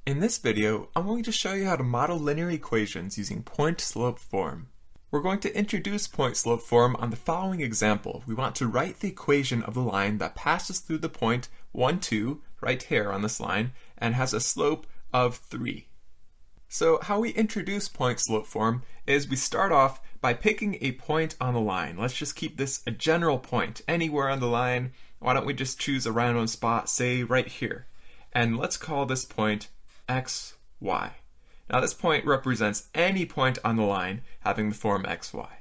In this video, I'm going to show you how to model linear equations using point-slope form. We're going to introduce point-slope form on the following example. We want to write the equation of the line that passes through the point 1, 2, right here on this line, and has a slope of 3. So how we introduce point-slope form is we start off by picking a point on the line. Let's just keep this a general point, anywhere on the line. Why don't we just choose a random spot, say right here. And let's call this point x, y. Now this point represents any point on the line having the form x, y.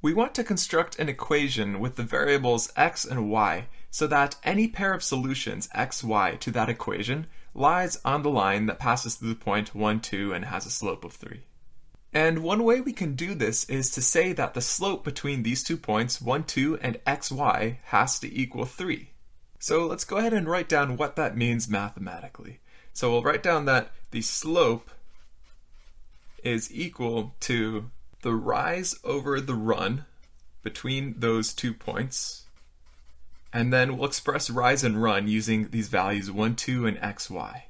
We want to construct an equation with the variables x and y so that any pair of solutions x, y to that equation lies on the line that passes through the point 1, 2 and has a slope of 3. And one way we can do this is to say that the slope between these 2 points, 1, 2 and x, y, has to equal 3. So let's go ahead and write down what that means mathematically. So we'll write down that the slope is equal to the rise over the run between those 2 points. And then we'll express rise and run using these values 1, 2, and x, y.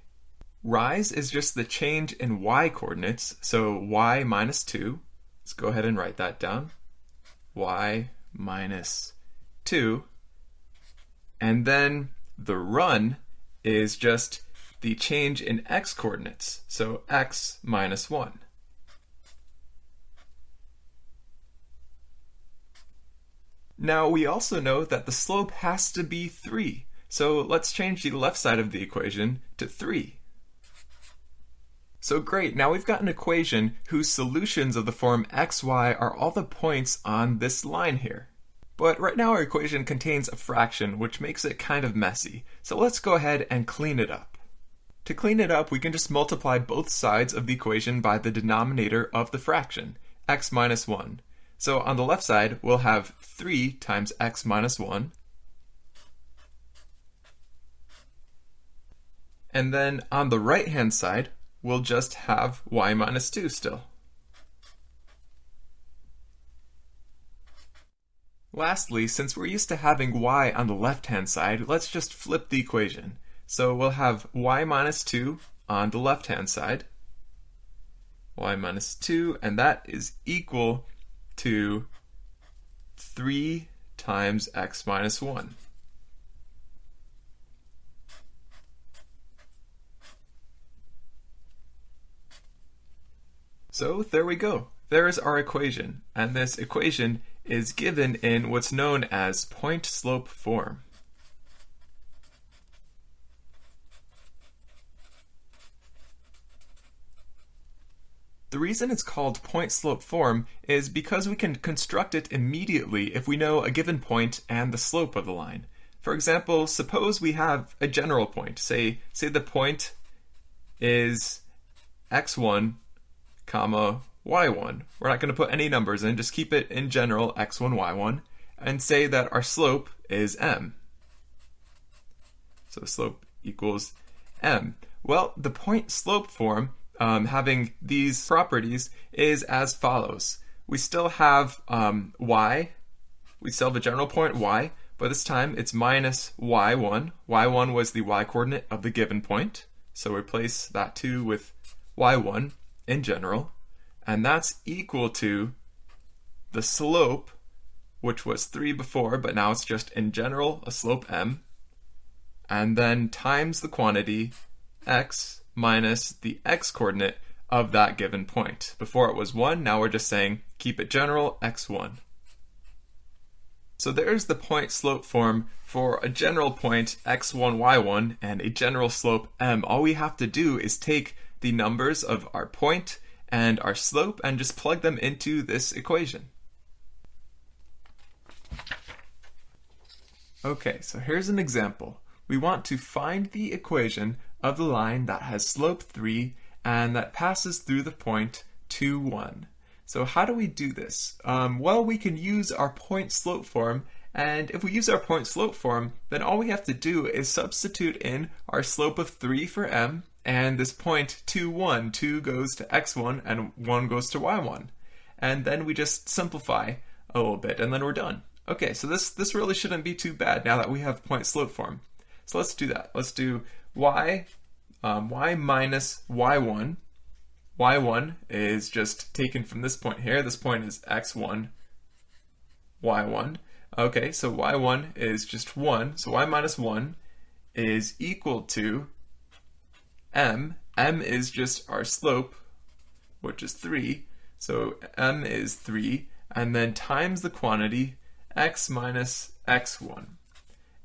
Rise is just the change in y coordinates, so y minus 2. Let's go ahead and write that down. Y minus 2. And then the run is just the change in x coordinates, so x minus 1. Now we also know that the slope has to be 3, so let's change the left side of the equation to 3. So great, now we've got an equation whose solutions of the form x, y are all the points on this line here. But right now our equation contains a fraction, which makes it kind of messy, so let's go ahead and clean it up. To clean it up, we can just multiply both sides of the equation by the denominator of the fraction, x minus 1. So on the left side, we'll have 3 times x minus 1. And then on the right-hand side, we'll just have y minus 2 still. Lastly, since we're used to having y on the left-hand side, let's just flip the equation. So we'll have y minus 2 on the left-hand side, y minus 2, and that is equal to 3 times x minus 1. So there we go. There is our equation, and this equation is given in what's known as point-slope form. The reason it's called point-slope form is because we can construct it immediately if we know a given point and the slope of the line. For example, suppose we have a general point. Say the point is x1, comma, y1. We're not going to put any numbers in, just keep it in general, x1, y1, and say that our slope is m. So slope equals m. Well, the point-slope form having these properties is as follows. We still have y, we still have a general point y, but this time it's minus y1. y1 was the y coordinate of the given point, so replace that 2 with y1 in general, and that's equal to the slope, which was 3 before, but now it's just in general a slope m, and then times the quantity x minus the x coordinate of that given point. Before it was 1, now we're just saying keep it general, x1. So there's the point-slope form for a general point x1, y1 and a general slope m. All we have to do is take the numbers of our point and our slope and just plug them into this equation. Okay, so here's an example. We want to find the equation of the line that has slope 3 and that passes through the point 2, 1. So how do we do this? Well, we can use our point-slope form, and if we use our point-slope form, then all we have to do is substitute in our slope of 3 for m, and this point 2, 1, 2 goes to x1 and 1 goes to y1. And then we just simplify a little bit, and then we're done. Okay, so this really shouldn't be too bad now that we have point-slope form. So let's do that. Let's do y y minus y1. y1 is just taken from this point here. This point is x1, y1. Okay, so y1 is just 1. So y minus 1 is equal to m. M is just our slope, which is 3. So m is 3. And then times the quantity x minus x1.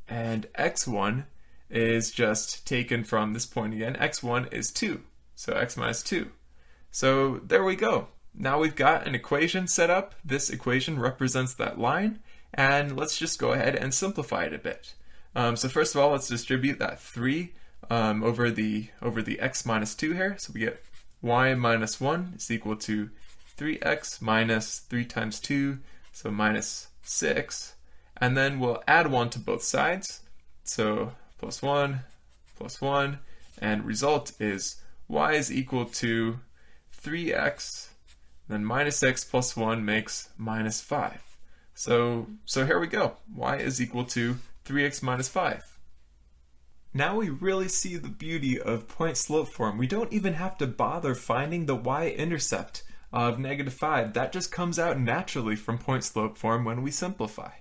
And x1 is just taken from this point again. x1 is 2. So x minus 2. So there we go. Now we've got an equation set up. This equation represents that line. And let's just go ahead and simplify it a bit. So first of all, let's distribute that 3 over the x minus 2 here. So we get y minus 1 is equal to 3x minus 3 times 2, so minus 6. And then we'll add 1 to both sides. So plus 1, and result is y is equal to 3x, then minus x plus 1 makes minus 5. So here we go. Y is equal to 3x minus 5. Now we really see the beauty of point-slope form. We don't even have to bother finding the y-intercept of -5. That just comes out naturally from point-slope form when we simplify.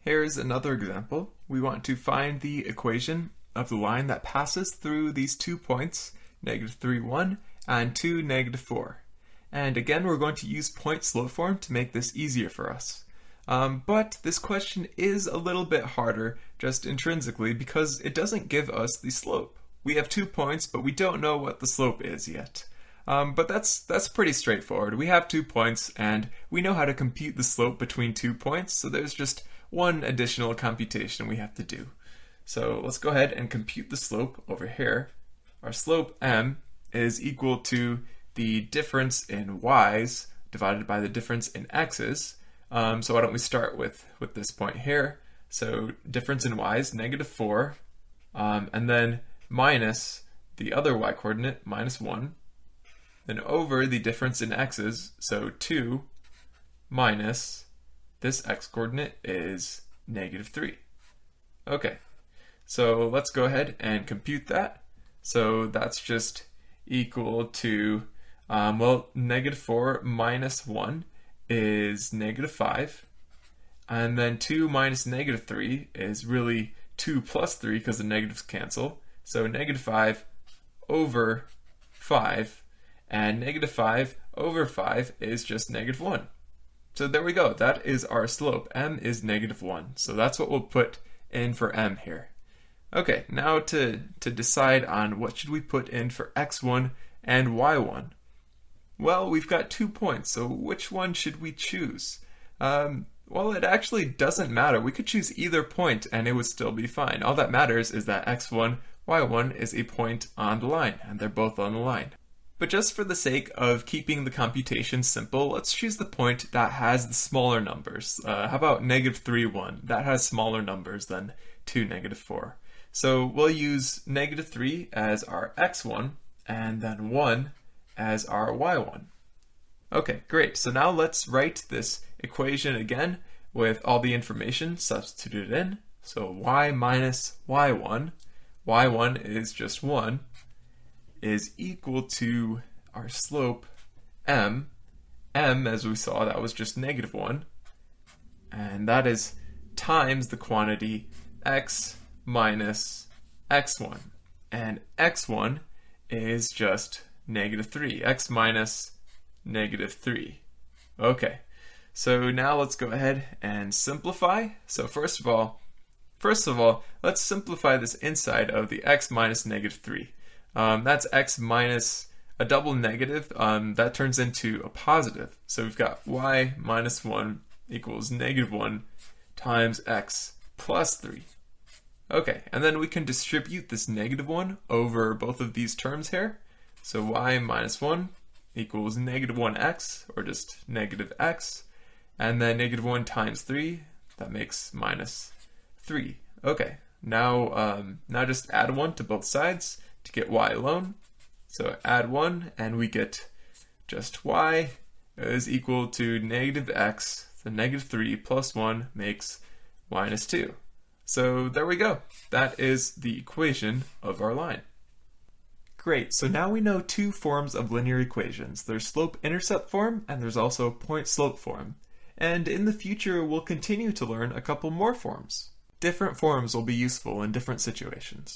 Here's another example. We want to find the equation of the line that passes through these 2 points, -3, 1, and 2, -4. And again, we're going to use point-slope form to make this easier for us. But this question is a little bit harder just intrinsically because it doesn't give us the slope. We have 2 points, but we don't know what the slope is yet. But that's pretty straightforward. We have 2 points, and we know how to compute the slope between 2 points, so there's just one additional computation we have to do. So let's go ahead and compute the slope over here. Our slope m is equal to the difference in y's divided by the difference in x's. So why don't we start with this point here. So difference in y is -4, and then minus the other y coordinate, -1, then over the difference in x's, so 2 minus this x coordinate is -3. Okay, so let's go ahead and compute that. So that's just equal to, well, -4 minus 1 is -5, and then 2 minus -3 is really 2 plus 3 because the negatives cancel. So -5 over 5, and -5 over 5 is just -1. So there we go. That is our slope. M is -1. So that's what we'll put in for m here. Okay, now to decide on what should we put in for x1 and y1. Well, we've got 2 points, so which one should we choose? Well, it actually doesn't matter. We could choose either point and it would still be fine. All that matters is that x1, y1 is a point on the line, and they're both on the line. But just for the sake of keeping the computation simple, let's choose the point that has the smaller numbers. How about -3, 1? That has smaller numbers than 2, -4. So we'll use -3 as our x1, and then 1 as our y1. Okay, great. So now let's write this equation again with all the information substituted in. So y minus y1 is just 1, is equal to our slope m. M, as we saw, that was just -1. And that is times the quantity x minus x1. And x1 is just -3. X minus -3. Okay, so now let's go ahead and simplify. So first of all, let's simplify this inside of the x minus -3. That's x minus a double negative. That turns into a positive. So we've got y minus 1 equals -1 times x plus 3. Okay, and then we can distribute this -1 over both of these terms here. So y minus 1 equals -1x, or just -x, and then -1 times 3, that makes -3. Okay, now just add 1 to both sides to get y alone. So add 1, and we get just y is equal to -x. So -3 plus 1 makes -2. So there we go. That is the equation of our line. Great, so now we know two forms of linear equations. There's slope-intercept form, and there's also point-slope form. And in the future, we'll continue to learn a couple more forms. Different forms will be useful in different situations.